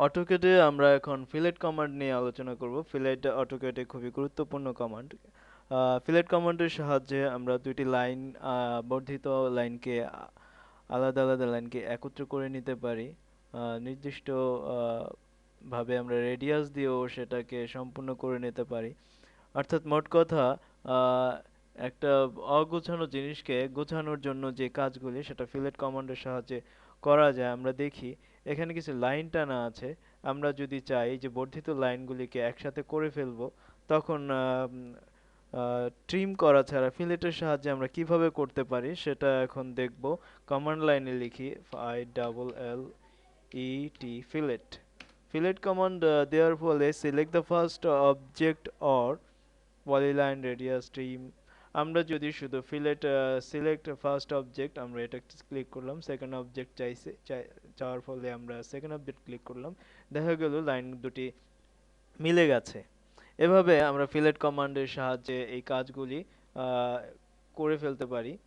অটোক্যাডে আমরা এখন fillet command নিয়ে আলোচনা করব। ফিলেট অটোক্যাডে খুবই গুরুত্বপূর্ণ কমান্ড। ফিলেট কমান্ডের সাহায্যে আমরা দুইটি লাইন, বর্ধিত লাইনকে আলাদা আলাদা লাইনকে একত্র করে নিতে পারি। নির্দিষ্ট ভাবে আমরা রেডিয়াস দিয়েও সেটাকে সম্পূর্ণ করে নিতে পারি। অর্থাৎ মোট কথা, আহ, একটা অগোছানো জিনিসকে গোছানোর জন্য যে কাজগুলি সেটা ফিলেট কমান্ডের সাহায্যে করা যায়। আমরা দেখি এখানে কিছু লাইন টানা আছে। আমরা যদি চাই যে বর্ধিত লাইনগুলিকে একসাথে করে ফেলবো, তখন ট্রিম করা ছাড়া ফিলেটের সাহায্যে আমরা কিভাবে করতে পারি সেটা এখন দেখব। কমান্ড লাইনে লিখি ILLET ফিলেট। ফিলেট কমান্ড দেওয়ার ফলে select the first object or polyline radius trim. আমরা যদি শুধু ফিলেট সিলেক্ট ফার্স্ট অবজেক্ট, আমরা এটা ক্লিক করলাম। সেকেন্ড অবজেক্ট চাওয়ার ফলে আমরা সেকেন্ড অবজেক্ট ক্লিক করলাম। দেখা গেল লাইন দুটি মিলে গেছে। এভাবে আমরা ফিলেট কমান্ডের সাহায্যে এই কাজগুলি আহ, করে ফেলতে পারি।